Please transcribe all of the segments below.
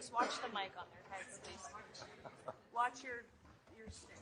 Just watch the mic on their heads, please. Watch your stick.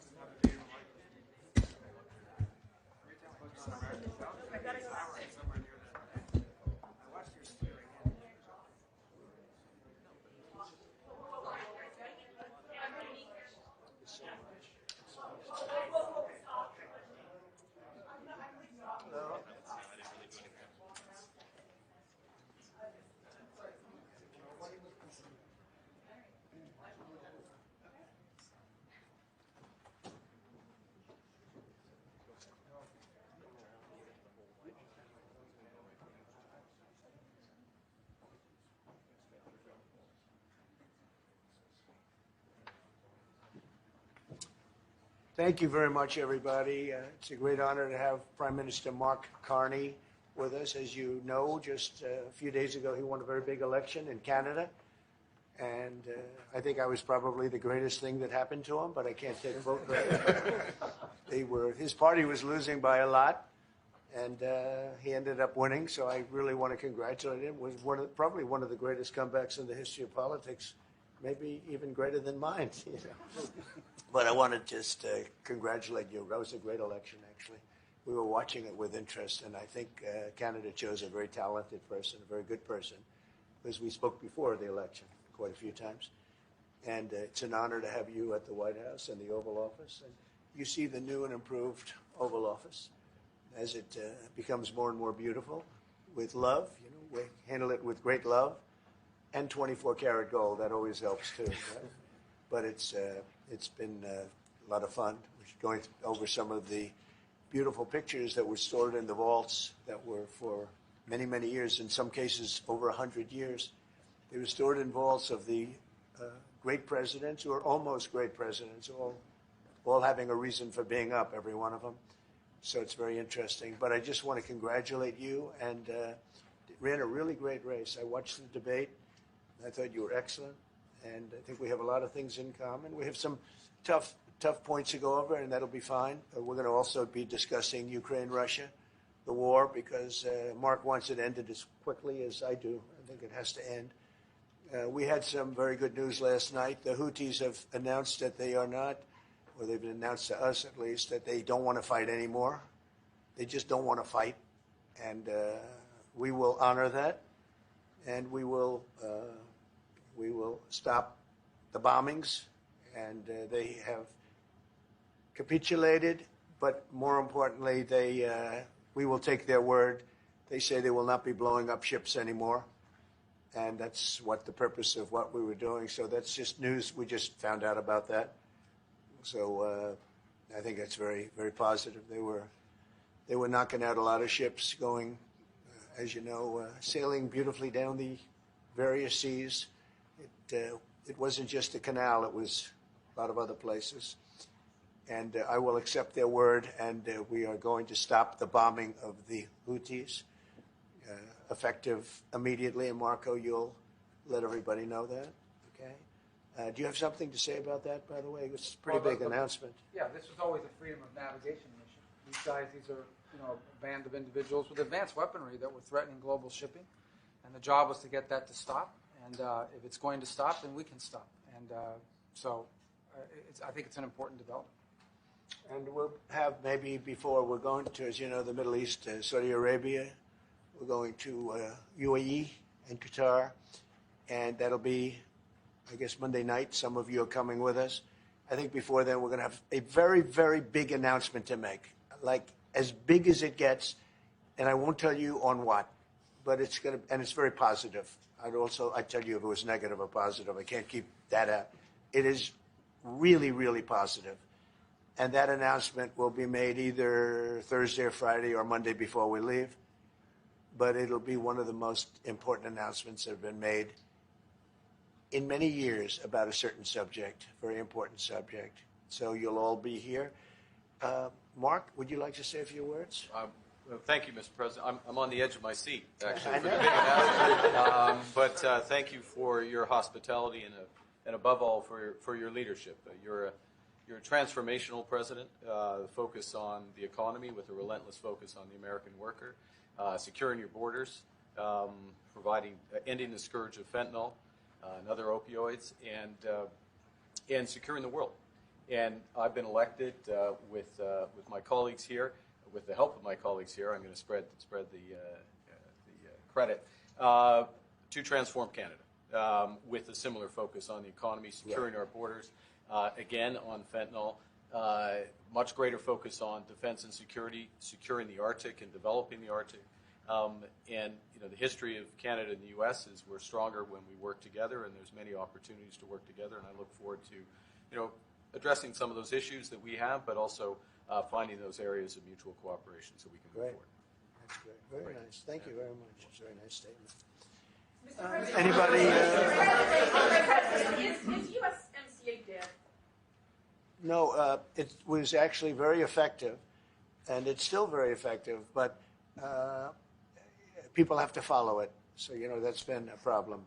Thank you very much, everybody. It's a great honor to have Prime Minister Mark Carney with us. As you know, just a few days ago, he won a very big election in Canada. And I think I was probably the greatest thing that happened to him, but I can't take vote credit. His party was losing by a lot, and he ended up winning. So I really want to congratulate him. It was probably one of the greatest comebacks in the history of politics, maybe even greater than mine. You know? But I want to just congratulate you. That was a great election, actually. We were watching it with interest, and I think Canada chose a very talented person, a very good person, because we spoke before the election quite a few times. And it's an honor to have you at the White House and the Oval Office. And you see the new and improved Oval Office as it becomes more and more beautiful with love. You know, we handle it with great love and 24-karat gold. That always helps, too. Right? But it's been a lot of fun. We're going over some of the beautiful pictures that were stored in the vaults that were for many, many years, in some cases over 100 years. They were stored in vaults of the great presidents, or almost great presidents, all having a reason for being up, every one of them. So it's very interesting. But I just want to congratulate you, and ran a really great race. I watched the debate. I thought you were excellent. And I think we have a lot of things in common. We have some tough points to go over, and that'll be fine. We're going to also be discussing Ukraine, Russia, the war, because Mark wants it ended as quickly as I do. I think it has to end. We had some very good news last night. The Houthis have announced that they are not, or they've announced to us at least, that they don't want to fight anymore. They just don't want to fight. And we will honor that, and we will stop the bombings, and they have capitulated, but more importantly, we will take their word. They say they will not be blowing up ships anymore, and that's what the purpose of what we were doing. So that's just news. We just found out about that. So I think that's very, very positive. They were knocking out a lot of ships going, as you know, sailing beautifully down the various seas. It wasn't just the canal, it was a lot of other places. And I will accept their word, and we are going to stop the bombing of the Houthis, effective immediately. And Marco, you'll let everybody know that, okay? Do you have something to say about that, by the way? It's a pretty big announcement. Yeah, this was always a freedom of navigation mission. These guys, these are, a band of individuals with advanced weaponry that were threatening global shipping, and the job was to get that to stop. And if it's going to stop, then we can stop. And I think it's an important development. And we'll have maybe before we're going to, as you know, the Middle East, Saudi Arabia. We're going to UAE and Qatar. And that'll be, I guess, Monday night. Some of you are coming with us. I think before then we're going to have a very, very big announcement to make, like as big as it gets. And I won't tell you on what, but it's going to, and it's very positive. I'd tell you if it was negative or positive. I can't keep that out. It is really, really positive. And that announcement will be made either Thursday or Friday or Monday before we leave. But it'll be one of the most important announcements that have been made in many years about a certain subject, very important subject. So you'll all be here. Mark, would you like to say a few words? Well, thank you, Mr. President. I'm on the edge of my seat, actually, for the big announcement. But thank you for your hospitality and above all, for your leadership. You're a transformational president, focus on the economy with a relentless focus on the American worker, securing your borders, ending the scourge of fentanyl, and other opioids, and securing the world. And I've been elected with my colleagues here, with the help of my colleagues here. I'm going to spread the credit to transform Canada with a similar focus on the economy, securing our borders, again on fentanyl. Much greater focus on defense and security, securing the Arctic and developing the Arctic. And the history of Canada and the U.S. is we're stronger when we work together, and there's many opportunities to work together. And I look forward to, addressing some of those issues that we have, but also finding those areas of mutual cooperation so we can move forward. That's great. Very nice. Thank you very much. It's a very nice statement. Mr. President, Anybody? Is USMCA dead? No, it was actually very effective, and it's still very effective, but people have to follow it. So, that's been a problem.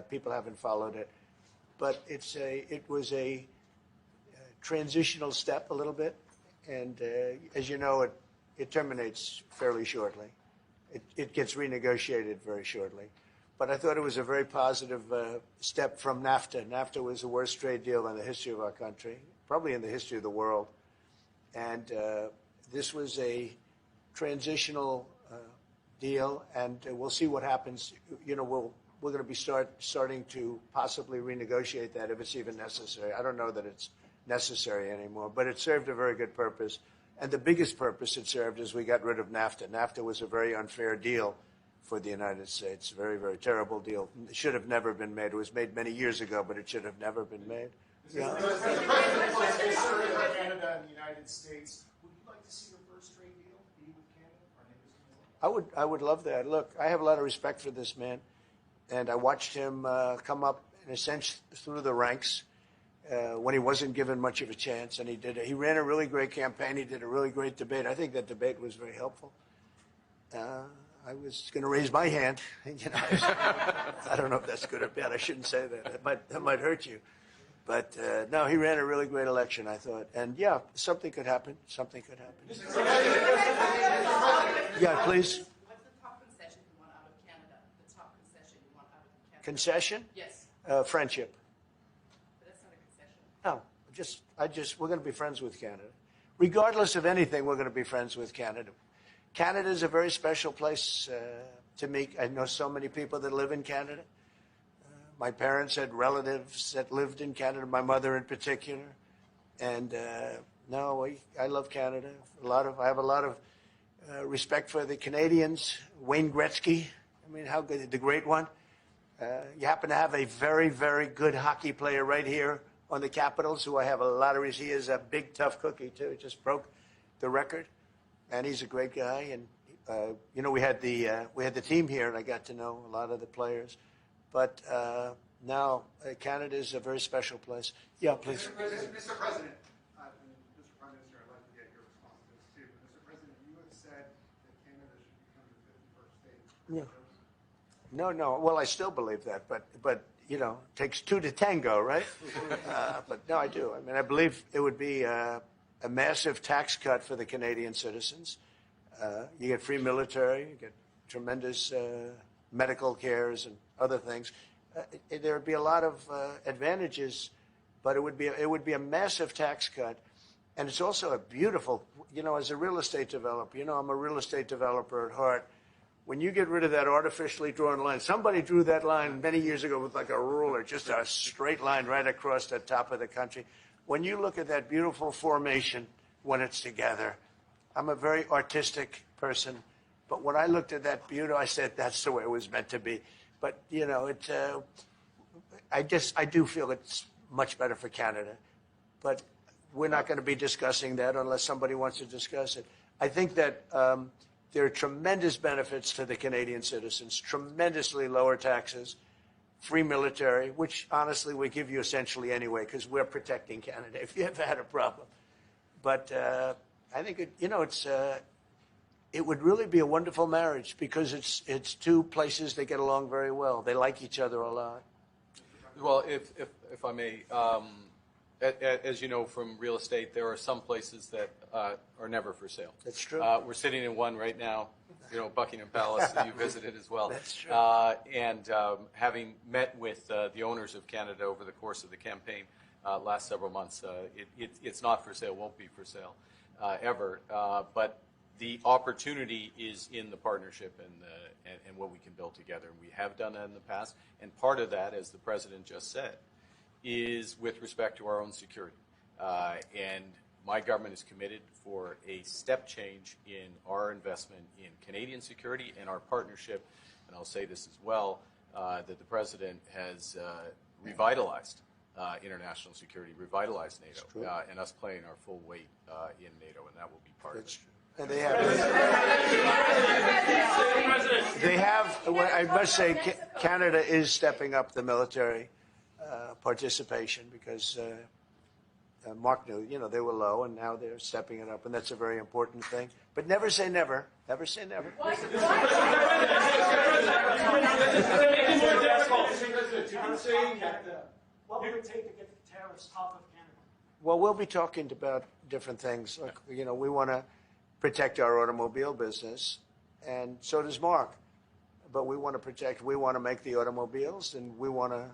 People haven't followed it. But it was a transitional step a little bit, and as you know, it terminates fairly shortly. It gets renegotiated very shortly. But I thought it was a very positive step from NAFTA. NAFTA was the worst trade deal in the history of our country, probably in the history of the world. And this was a transitional deal, and we'll see what happens. We're going to be starting to possibly renegotiate that if it's even necessary. I don't know that it's necessary anymore, but it served a very good purpose. And the biggest purpose it served is we got rid of NAFTA. NAFTA was a very unfair deal for the United States. Very, very terrible deal. It should have never been made. It was made many years ago, but it should have never been made. Canada and the United States. Would you like to see your first trade deal be with Canada? I would love that. Look, I have a lot of respect for this man, and I watched him come up in a sense through the ranks when he wasn't given much of a chance, and he ran a really great campaign. He did a really great debate. I think that debate was very helpful. I was going to raise my hand. I don't know if that's good or bad. I shouldn't say that. That might hurt you. But no, he ran a really great election, I thought. And yeah, something could happen. Something could happen. Yeah, please. What's the top concession you want out of Canada? The top concession you want out of Canada? Concession? Yes. Friendship. But that's not a concession. No, we're going to be friends with Canada. Regardless of anything, we're going to be friends with Canada. Canada is a very special place to me. I know so many people that live in Canada. My parents had relatives that lived in Canada, my mother in particular. And I love Canada. I have a lot of respect for the Canadians. Wayne Gretzky, how good, the great one. You happen to have a very, very good hockey player right here on the Capitals, who I have a lot of respect. He is a big, tough cookie, too. He just broke the record. And he's a great guy, and we had the team here, and I got to know a lot of the players. But now Canada is a very special place. Yeah, please. Mr. President, Mr. Prime Minister, I'd like to get your response to this too. Mr. President, you have said that Canada should become the 51st state. Yeah. No. Well, I still believe that, but it takes two to tango, right? But no, I do. I believe it would be a massive tax cut for the Canadian citizens. You get free military, you get tremendous medical cares and other things. There would be a lot of advantages, but it would be a massive tax cut. And it's also a beautiful, as a real estate developer, I'm a real estate developer at heart. When you get rid of that artificially drawn line, somebody drew that line many years ago with like a ruler, just a straight line right across the top of the country. When you look at that beautiful formation when it's together, I'm a very artistic person, but when I looked at that beauty, I said that's the way it was meant to be. But I do feel it's much better for Canada. But we're not going to be discussing that unless somebody wants to discuss it. I think that there are tremendous benefits to the Canadian citizens, tremendously lower taxes, free military, which honestly we give you essentially anyway because we're protecting Canada if you ever had a problem. But I think it would really be a wonderful marriage because it's two places that get along very well. They like each other a lot. Well, if I may, as you know from real estate, there are some places that are never for sale. That's true. We're sitting in one right now. Buckingham Palace that you visited as well. That's true. And having met with the owners of Canada over the course of the campaign last several months, it's not for sale, won't be for sale ever. But the opportunity is in the partnership and what we can build together. We have done that in the past. And part of that, as the President just said, is with respect to our own security. And my government is committed for a step change in our investment in Canadian security and our partnership, and I'll say this as well, that the President has revitalized international security, revitalized NATO, and us playing our full weight in NATO, and that will be part of it. And they have, I must say, Canada is stepping up the military participation because Mark knew, they were low, and now they're stepping it up, and that's a very important thing. But never say never. Never say never. What would it take to get the tariffs off of Canada? Well, we'll be talking about different things. Like, we want to protect our automobile business, and so does Mark. But we want to make the automobiles, and we want to,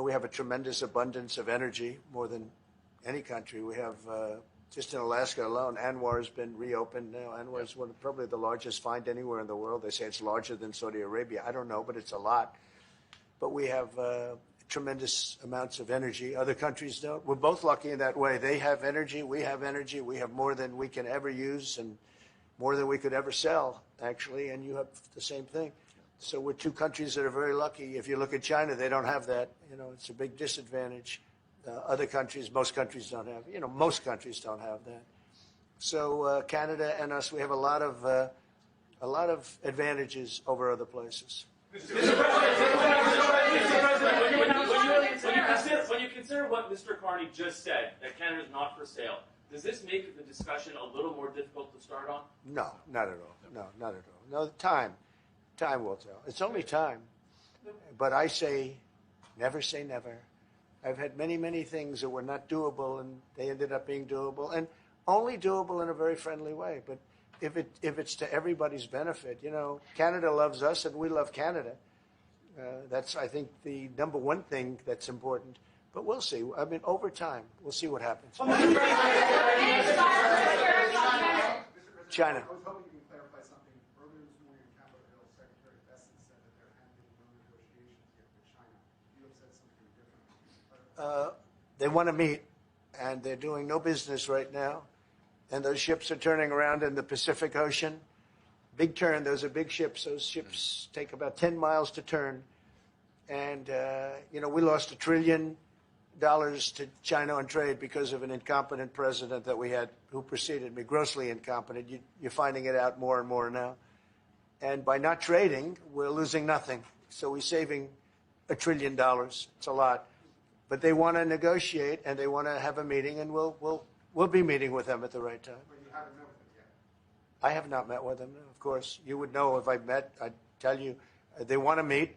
we have a tremendous abundance of energy, more than any country. We have, just in Alaska alone, Anwar has been reopened now. Anwar is probably the largest find anywhere in the world. They say it's larger than Saudi Arabia. I don't know, but it's a lot. But we have tremendous amounts of energy. Other countries don't. We're both lucky in that way. They have energy. We have energy. We have more than we can ever use and more than we could ever sell, actually, and you have the same thing. So we're two countries that are very lucky. If you look at China, they don't have that. It's a big disadvantage. Other countries, most countries don't have. Most countries don't have that. So Canada and us, we have a lot of advantages over other places. Mr. President, when you consider what Mr. Carney just said, that Canada is not for sale, does this make the discussion a little more difficult to start on? No, not at all. No, not at all. No, time will tell. It's only time. But I say never. I've had many, many things that were not doable, and they ended up being doable, and only doable in a very friendly way. But if it's to everybody's benefit, Canada loves us, and we love Canada. That's, I think, the number one thing that's important. But we'll see. I mean, over time, we'll see what happens. China. China. I was hoping you can clarify something. Earlier this morning in Capitol Hill, Secretary Besson said that there hadn't been no negotiations yet with China. You have said something different. They want to meet, and they're doing no business right now. And those ships are turning around in the Pacific Ocean. Big turn. Those are big ships. Those ships take about 10 miles to turn. And, we lost $1 trillion to China on trade because of an incompetent president that we had who preceded me, grossly incompetent. You're finding it out more and more now. And by not trading, we're losing nothing. So we're saving $1 trillion. It's a lot. But they want to negotiate, and they want to have a meeting, and we'll be meeting with them at the right time. But you haven't met with them yet. I have not met with them, of course. You would know if I met. I'd tell you they want to meet.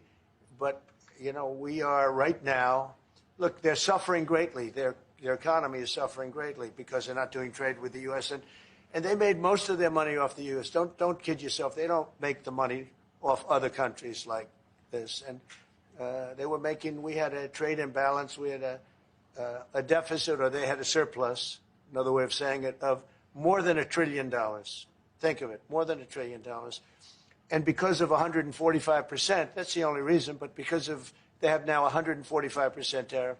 But, we are right now, look, they're suffering greatly. Their economy is suffering greatly because they're not doing trade with the U.S. And they made most of their money off the U.S. Don't kid yourself. They don't make the money off other countries like this. And we had a trade imbalance. We had a deficit, or they had a surplus, another way of saying it, of more than $1 trillion. Think of it, more than $1 trillion. And because of 145%, that's the only reason, but because of they have now 145% tariff,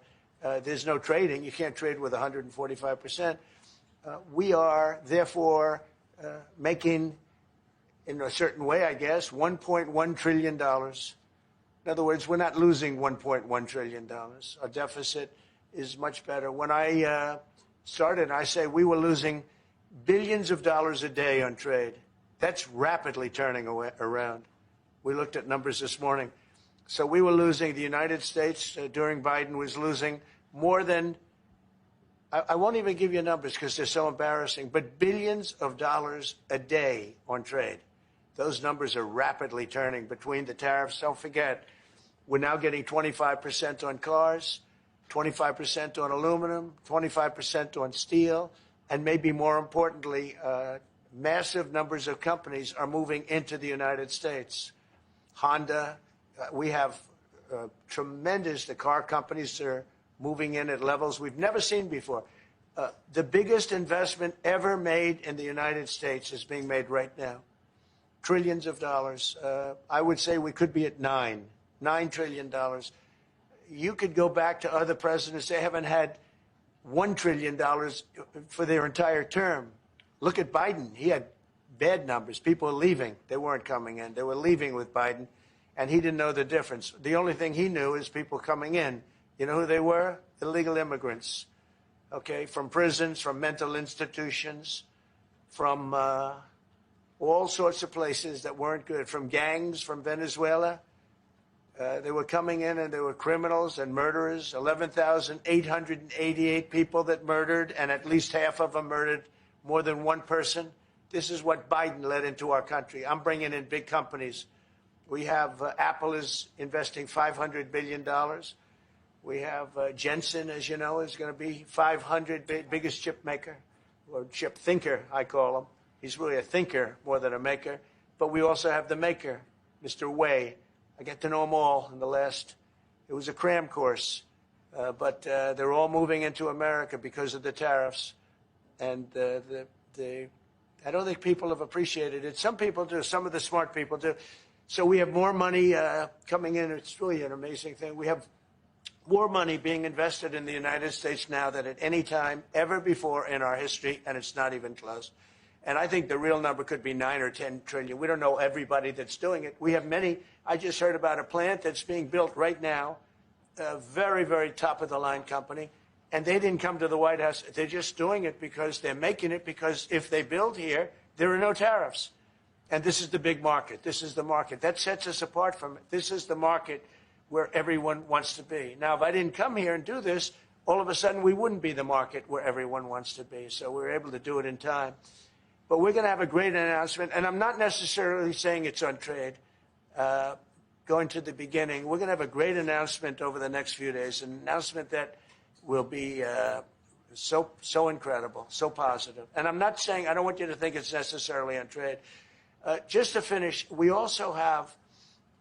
there's no trading. You can't trade with 145%. We are, therefore, making, in a certain way, I guess, $1.1 trillion. In other words, we're not losing $1.1 trillion. Our deficit is much better. When I started, I say we were losing billions of dollars a day on trade. That's rapidly turning around. We looked at numbers this morning. So we were losing, the United States during Biden was losing more than, I won't even give you numbers because they're so embarrassing, but billions of dollars a day on trade. Those numbers are rapidly turning between the tariffs. Don't forget, we're now getting 25% on cars, 25% on aluminum, 25% on steel, and maybe more importantly, massive numbers of companies are moving into the United States. Honda, we have tremendous, the car companies are moving in at levels we've never seen before. The biggest investment ever made in the United States is being made right now. Trillions of dollars. I would say we could be at $9 trillion. You could go back to other presidents. They haven't had $1 trillion for their entire term. Look at Biden. He had bad numbers. People were leaving. They weren't coming in. They were leaving with Biden, and he didn't know the difference. The only thing he knew is people coming in. You know who they were? Illegal immigrants, okay, from prisons, from mental institutions, from all sorts of places that weren't good, from gangs, from Venezuela. They were coming in and they were criminals and murderers. 11,888 people that murdered, and at least half of them murdered more than one person. This is what Biden led into our country. I'm bringing in big companies. We have Apple is investing $500 billion. We have Jensen, as you know, is going to be 500 biggest chip maker, or chip thinker, I call him. He's really a thinker more than a maker. But we also have the maker, Mr. Wei. I get to know them all in the last, it was a cram course. But they're all moving into America because of the tariffs. And I don't think people have appreciated it. Some people do. Some of the smart people do. So we have more money coming in. It's really an amazing thing. We have more money being invested in the United States now than at any time ever before in our history, and it's not even close. And I think the real number could be 9 or 10 trillion. We don't know everybody that's doing it. We have many. I just heard about a plant that's being built right now, a very, very top-of-the-line company, and they didn't come to the White House. They're just doing it because they're making it because if they build here, there are no tariffs. And this is the big market. This is the market. That sets us apart from it. This is the market where everyone wants to be. Now, if I didn't come here and do this, all of a sudden we wouldn't be the market where everyone wants to be. So we're able to do it in time. But we're going to have a great announcement. And I'm not necessarily saying it's on trade. Going to the beginning, we're going to have a great announcement over the next few days, an announcement that will be so incredible, so positive. And I'm not saying, I don't want you to think it's necessarily on trade. Just to finish, we also have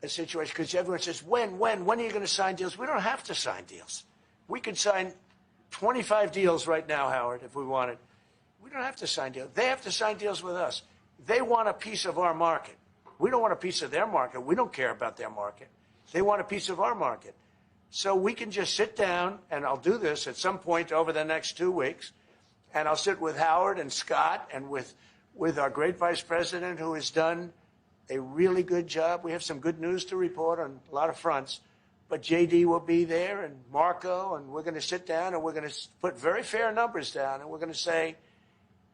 a situation, because everyone says, when are you going to sign deals? We don't have to sign deals. We could sign 25 deals right now, Howard, if we wanted. We don't have to sign deals. They have to sign deals with us. They want a piece of our market. We don't want a piece of their market. We don't care about their market. They want a piece of our market. So we can just sit down, and I'll do this at some point over the next 2 weeks, and I'll sit with Howard and Scott and with our great vice president, who has done a really good job. We have some good news to report on a lot of fronts. But JD will be there, and Marco, and we're going to sit down, and we're going to put very fair numbers down, and we're going to say,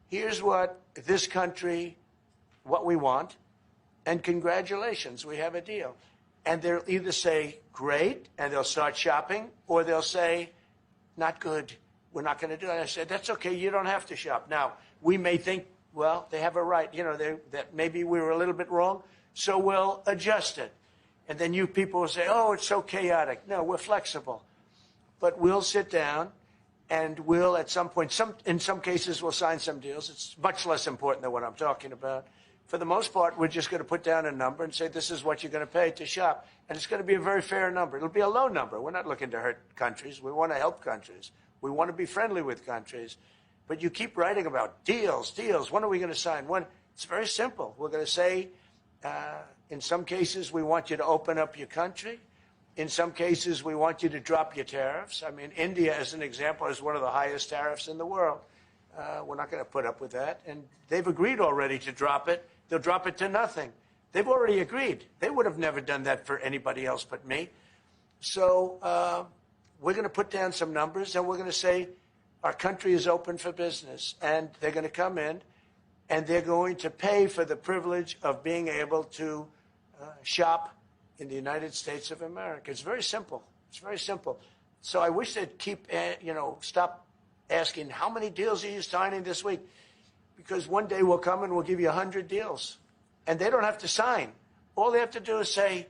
here's what this country, what we want, and congratulations, we have a deal. And they'll either say, great, and they'll start shopping, or they'll say, not good, we're not going to do it. I said, that's okay, you don't have to shop. Now, we may think, well, they have a right, that maybe we were a little bit wrong, so we'll adjust it. And then you people will say, oh, it's so chaotic. No, we're flexible. But we'll sit down, and we'll, at some point, in some cases, we'll sign some deals. It's much less important than what I'm talking about. For the most part, we're just going to put down a number and say, this is what you're going to pay to shop. And it's going to be a very fair number. It'll be a low number. We're not looking to hurt countries. We want to help countries. We want to be friendly with countries. But you keep writing about deals. When are we going to sign? When? It's very simple. We're going to say, in some cases, we want you to open up your country. In some cases, we want you to drop your tariffs. I mean, India, as an example, has one of the highest tariffs in the world. We're not going to put up with that. And they've agreed already to drop it. They'll drop it to nothing. They've already agreed. They would have never done that for anybody else but me. So we're going to put down some numbers, and we're going to say our country is open for business. And they're going to come in, and they're going to pay for the privilege of being able to shop in the United States of America. It's very simple. It's very simple. So I wish they'd keep, stop asking, how many deals are you signing this week? Because one day we'll come and we'll give you 100 deals. And they don't have to sign. All they have to do is say,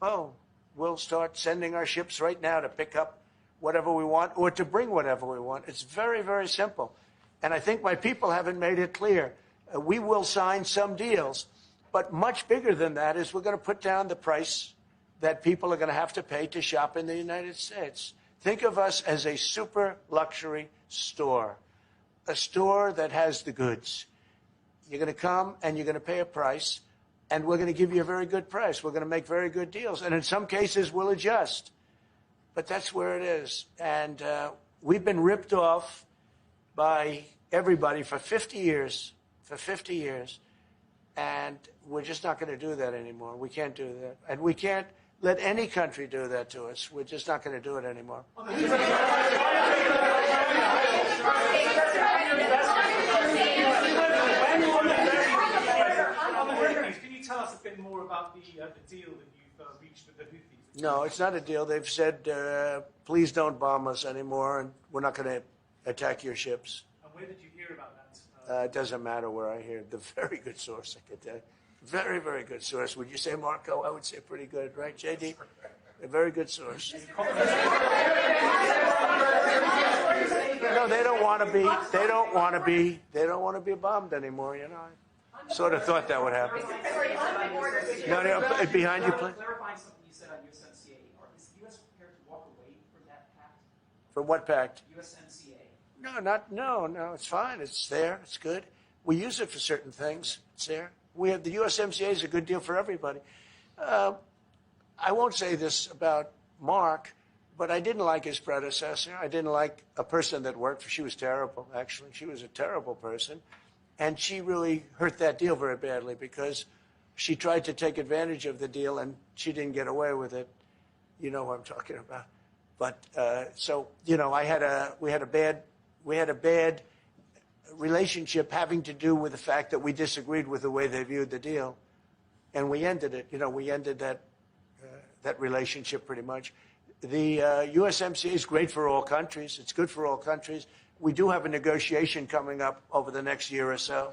oh, we'll start sending our ships right now to pick up whatever we want or to bring whatever we want. It's very, very simple. And I think my people haven't made it clear. We will sign some deals, but much bigger than that is we're going to put down the price that people are going to have to pay to shop in the United States. Think of us as a super luxury store, a store that has the goods. You're going to come and you're going to pay a price, and we're going to give you a very good price. We're going to make very good deals, and in some cases we'll adjust. But that's where it is. And we've been ripped off by everybody for 50 years, and we're just not going to do that anymore. We can't do that. And we can't let any country do that to us. We're just not going to do it anymore. On the Houthis, can you tell us a bit more about the deal that you've reached with the Houthis? No, it's not a deal. They've said, please don't bomb us anymore, and we're not going to attack your ships. And where did you hear about that? It doesn't matter where I hear. The very good source, I could tell you. Very, very good source. Would you say, Marco? I would say pretty good, right, JD? A very good source. No, they don't want to be. They don't want to be. They don't want to be bombed anymore. You know, I sort of thought that would happen. No, behind you, please. Clarifying something you said on USMCA, is the U.S. prepared to walk away from that pact? From what pact? USMCA. No. It's fine. It's there. It's good. We use it for certain things. It's there. We have the USMCA is a good deal for everybody. I won't say this about Mark, but I didn't like his predecessor. I didn't like a person that worked for. She was terrible, actually. She was a terrible person, and she really hurt that deal very badly because she tried to take advantage of the deal and she didn't get away with it. You know what I'm talking about. But so you know, we had a bad relationship having to do with the fact that we disagreed with the way they viewed the deal, and we ended it. You know, we ended that relationship pretty much. The USMCA is great for all countries. It's good for all countries. We do have a negotiation coming up over the next year or so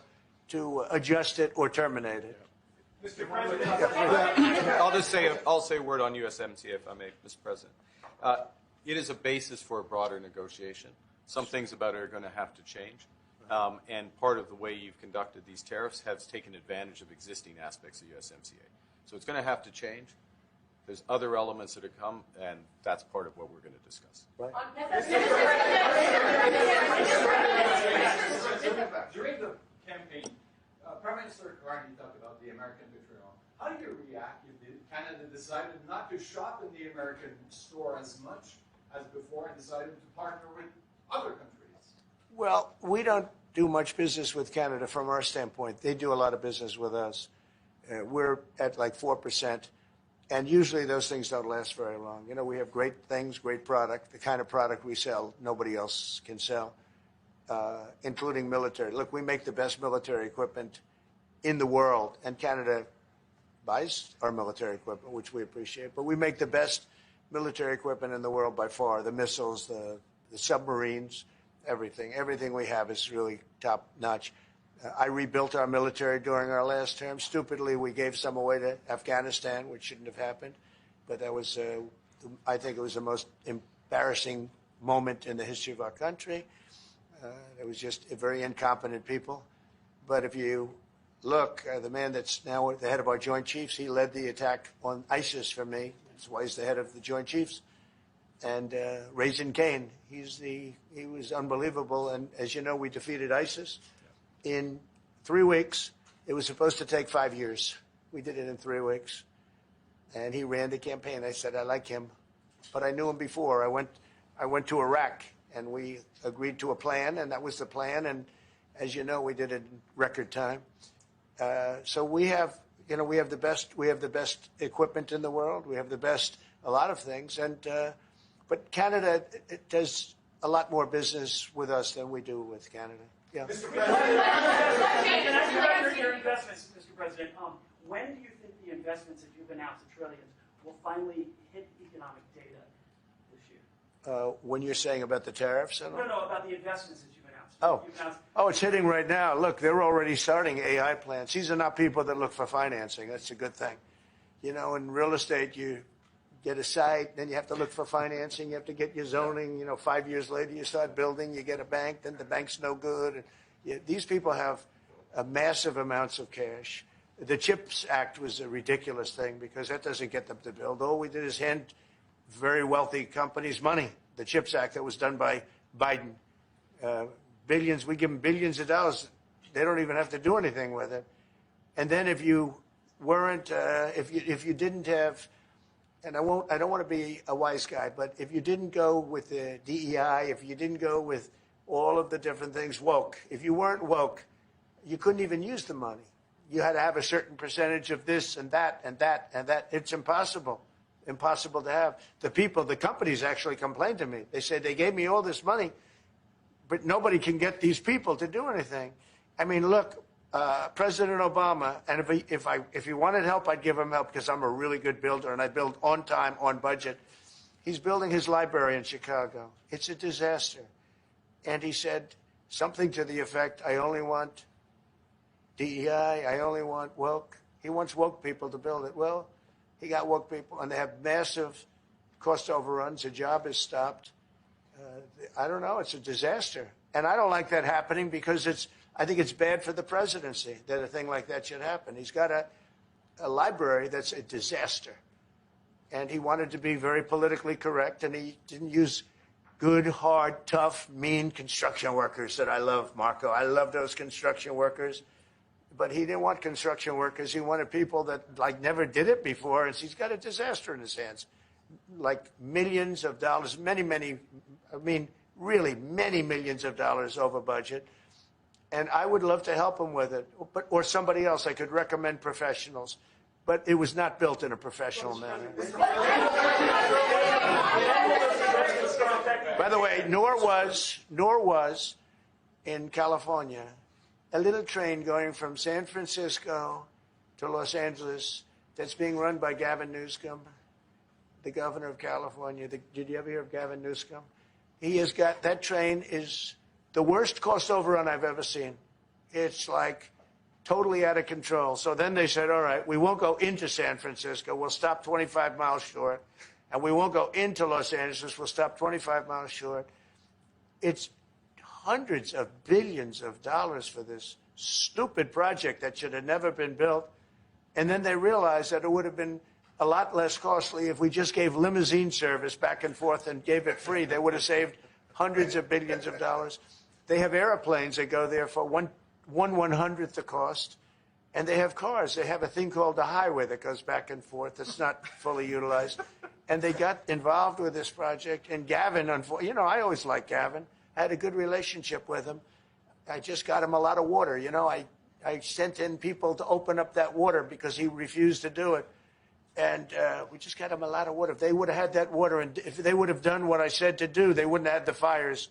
to adjust it or terminate it. Mr. President, I'll say a word on USMCA if I may, Mr. President. It is a basis for a broader negotiation. Some things about it are going to have to change. And part of the way you've conducted these tariffs has taken advantage of existing aspects of USMCA. So it's going to have to change. There's other elements that are come, and that's part of what we're going to discuss. Right. During the campaign, Prime Minister Carney talked about the American vitriol. How do you react if Canada decided not to shop in the American store as much as before and decided to partner with other countries? Well, we don't do much business with Canada from our standpoint. They do a lot of business with us. We're at like 4%, and usually those things don't last very long. You know, we have great things, great product. The kind of product we sell, nobody else can sell, including military. Look, we make the best military equipment in the world, and Canada buys our military equipment, which we appreciate. But we make the best military equipment in the world by far, the missiles, the submarines, everything. Everything we have is really top notch. I rebuilt our military during our last term. Stupidly, we gave some away to Afghanistan, which shouldn't have happened. But that was, I think it was the most embarrassing moment in the history of our country. It was just very incompetent people. But if you look, the man that's now the head of our Joint Chiefs, he led the attack on ISIS for me. That's why he's the head of the Joint Chiefs. And Raisin Kane, he was unbelievable. And as you know, we defeated ISIS in 3 weeks. It was supposed to take 5 years. We did it in 3 weeks. And he ran the campaign. I said, I like him. But I knew him before. I went to Iraq, and we agreed to a plan, and that was the plan. And as you know, we did it in record time. So we have the best equipment in the world. We have the best, a lot of things. And but Canada, it does a lot more business with us than we do with Canada. Yeah. Mr. President, can I ask you about your investments, Mr. President? When do you think the investments that you've announced, the trillions, will finally hit economic data this year? When you're saying about the tariffs? No, about the investments that you've announced. It's hitting right now. Look, they're already starting AI plants. These are not people that look for financing. That's a good thing. You know, in real estate, you get a site, then you have to look for financing. You have to get your zoning. 5 years later, you start building. You get a bank, then the bank's no good. These people have massive amounts of cash. The CHIPS Act was a ridiculous thing because that doesn't get them to build. All we did is hand very wealthy companies money. The CHIPS Act that was done by Biden, billions. We give them billions of dollars. They don't even have to do anything with it. And then if you weren't, if you didn't have, and I don't want to be a wise guy, but if you didn't go with the DEI, if you didn't go with all of the different things, woke, if you weren't woke, you couldn't even use the money. You had to have a certain percentage of this and that and that and that. It's impossible to have. The companies actually complained to me. They said they gave me all this money, but nobody can get these people to do anything. I mean, look, President Obama, and if he wanted help, I'd give him help because I'm a really good builder and I build on time, on budget. He's building his library in Chicago. It's a disaster. And he said something to the effect, I only want DEI, I only want woke. He wants woke people to build it. Well, he got woke people, and they have massive cost overruns. The job is stopped. I don't know. It's a disaster. And I don't like that happening because I think it's bad for the presidency that a thing like that should happen. He's got a library that's a disaster. And he wanted to be very politically correct, and he didn't use good, hard, tough, mean construction workers that I love, Marco. I love those construction workers. But he didn't want construction workers. He wanted people that never did it before. And he's got a disaster in his hands, like millions of dollars, many millions of dollars over budget. And I would love to help him with it, or somebody else. I could recommend professionals, but it was not built in a professional manner. By the way, nor was in California a little train going from San Francisco to Los Angeles that's being run by Gavin Newsom, the governor of California. Did you ever hear of Gavin Newsom? He has got, that train is the worst cost overrun I've ever seen. It's like totally out of control. So then they said, all right, we won't go into San Francisco. We'll stop 25 miles short. And we won't go into Los Angeles. We'll stop 25 miles short. It's hundreds of billions of dollars for this stupid project that should have never been built. And then they realized that it would have been a lot less costly if we just gave limousine service back and forth and gave it free. They would have saved hundreds of billions of dollars. They have airplanes that go there for one 1/100th the cost. And they have cars. They have a thing called the highway that goes back and forth that's not fully utilized. And they got involved with this project. And Gavin, I always liked Gavin. I had a good relationship with him. I just got him a lot of water. I sent in people to open up that water because he refused to do it. And we just got him a lot of water. If they would have had that water, and if they would have done what I said to do, they wouldn't have had the fires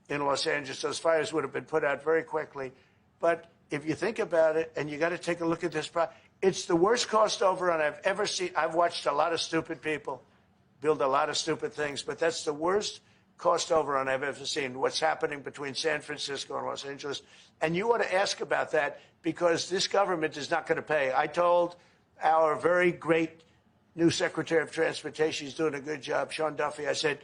in Los Angeles. Those fires would have been put out very quickly. But if you think about it, and you got to take a look at this project, it's the worst cost overrun I've ever seen. I've watched a lot of stupid people build a lot of stupid things, but that's the worst cost overrun I've ever seen, what's happening between San Francisco and Los Angeles. And you ought to ask about that because this government is not going to pay. I told our very great new Secretary of Transportation, he's doing a good job, Sean Duffy, I said,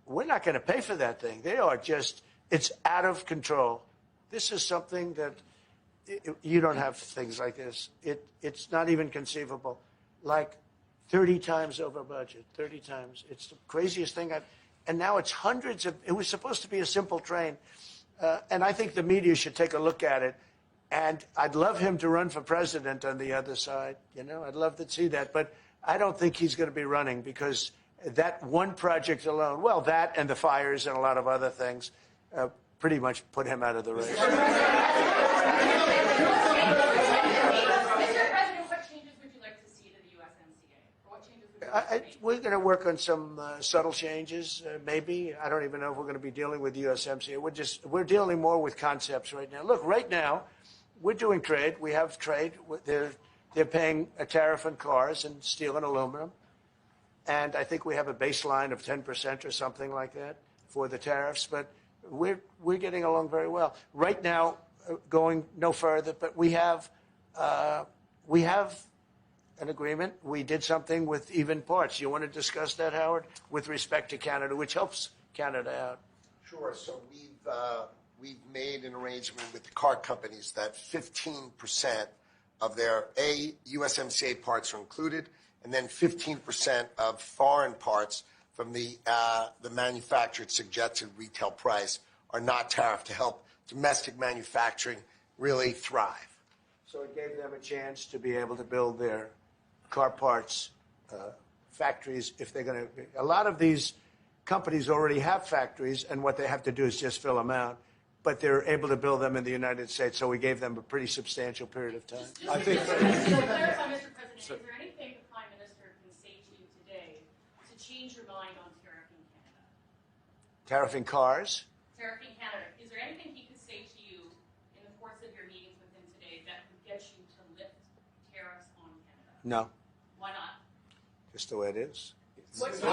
we're not going to pay for that thing. It's out of control. This is something that you don't have things like this. It's not even conceivable. Like 30 times over budget, 30 times. It's the craziest thing and now it's hundreds of, it was supposed to be a simple train. And I think the media should take a look at it. And I'd love him to run for president on the other side. I'd love to see that. But I don't think he's going to be running because that one project alone, well, that and the fires and a lot of other things, pretty much put him out of the race. Mr. President, what changes would you like to see to the USMCA? Or what changes would you like to make? We're going to work on some subtle changes, maybe. I don't even know if we're going to be dealing with USMCA. We're dealing more with concepts right now. Look, right now, we're doing trade. We have trade. They're paying a tariff on cars and steel and aluminum. And I think we have a baseline of 10% or something like that for the tariffs. But we're getting along very well. Right now, going no further, but we have an agreement. We did something with even parts. You want to discuss that, Howard, with respect to Canada, which helps Canada out? Sure. So we've we've made an arrangement with the car companies that 15% of their USMCA parts are included, and then 15% of foreign parts from the manufactured suggested retail price are not tariffed to help domestic manufacturing really thrive. So it gave them a chance to be able to build their car parts factories if they're going to. A lot of these companies already have factories, and what they have to do is just fill them out. But they're able to build them in the United States, so we gave them a pretty substantial period of time. I think. Just to clarify, Mr. President, is there anything the Prime Minister can say to you today to change your mind on tariffing Canada? Tariffing cars? Tariffing Canada. Is there anything he could say to you in the course of your meetings with him today that would get you to lift tariffs on Canada? No. Why not? Just the way it is. What's the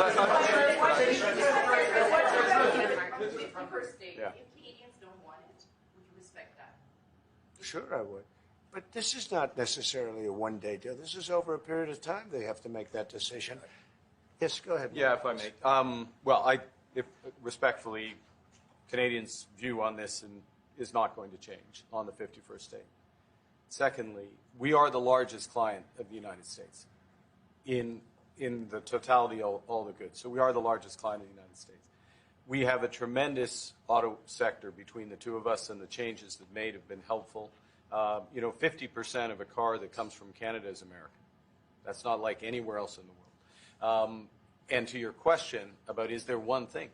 first state? Yeah. If Canadians don't want it, would you respect that? Sure, I would. But this is not necessarily a one-day deal. This is over a period of time they have to make that decision. Yes, go ahead. Yeah, if I may. If respectfully, Canadians' view on this is not going to change on the 51st state. Secondly, we are the largest client of the United States in the totality of all the goods. So we are the largest client of the United States. We have a tremendous auto sector between the two of us, and the changes that made have been helpful. 50% of a car that comes from Canada is American. That's not like anywhere else in the world. And to your question about is there one thing?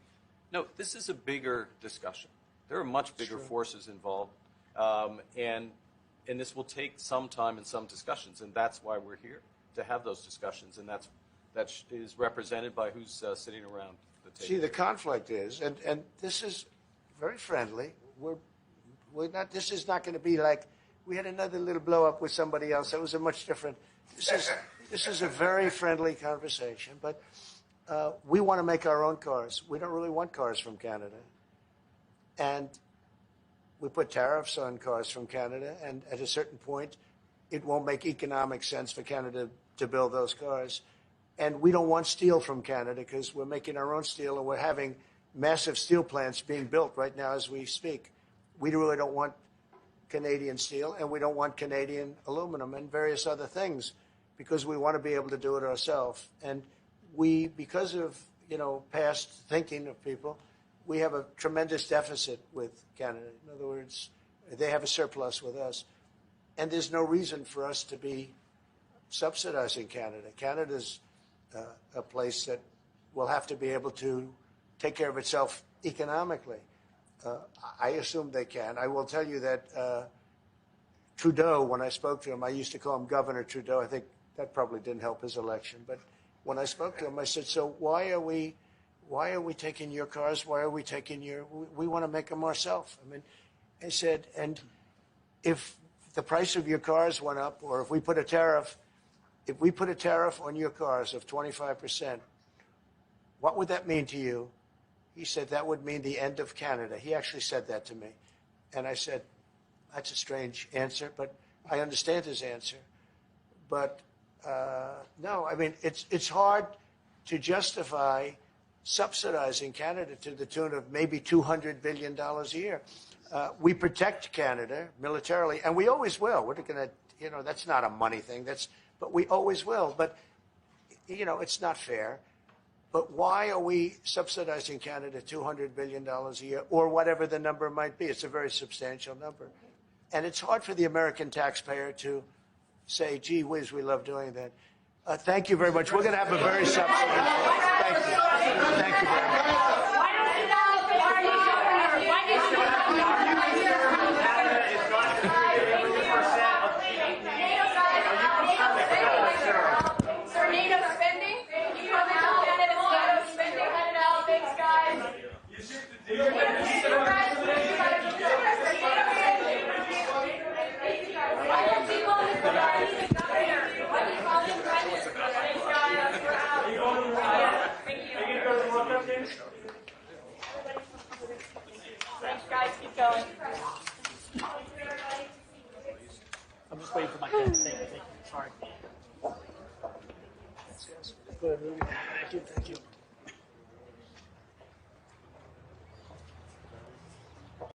No, this is a bigger discussion. There are much bigger forces involved, and this will take some time and some discussions, and that's why we're here, to have those discussions, and that is represented by who's sitting around the table. See, the conflict is, and this is very friendly. We're not. This is not going to be like we had another little blow up with somebody else. That was a much different. This is a very friendly conversation, but we want to make our own cars. We don't really want cars from Canada, and we put tariffs on cars from Canada, and at a certain point, it won't make economic sense for Canada to build those cars. And we don't want steel from Canada because we're making our own steel, and we're having massive steel plants being built right now as we speak. We really don't want Canadian steel, and we don't want Canadian aluminum and various other things because we want to be able to do it ourselves. And we, because of past thinking of people, we have a tremendous deficit with Canada. In other words, they have a surplus with us. And there's no reason for us to be subsidizing Canada. Canada's a place that will have to be able to take care of itself economically. I assume they can. I will tell you that Trudeau, when I spoke to him, I used to call him Governor Trudeau. I think that probably didn't help his election. But when I spoke to him, I said, so why are we taking your cars? Why are we taking we want to make them ourselves. I mean, I said, and if the price of your cars went up, or if we put a tariff on your cars of 25%, what would that mean to you? He said that would mean the end of Canada. He actually said that to me. And I said, that's a strange answer, but I understand his answer. But no, I mean, it's hard to justify subsidizing Canada to the tune of maybe $200 billion a year. We protect Canada militarily, and we always will. We're going to, that's not a money thing. But we always will. But, it's not fair. But why are we subsidizing Canada $200 billion a year, or whatever the number might be? It's a very substantial number. And it's hard for the American taxpayer to say, gee whiz, we love doing that. Thank you very much. We're going to have a very substantial vote. Thank you. Thank you very much. Thanks, guys. Keep going. I'm just waiting for my pen. Thank you. Sorry. Thank you.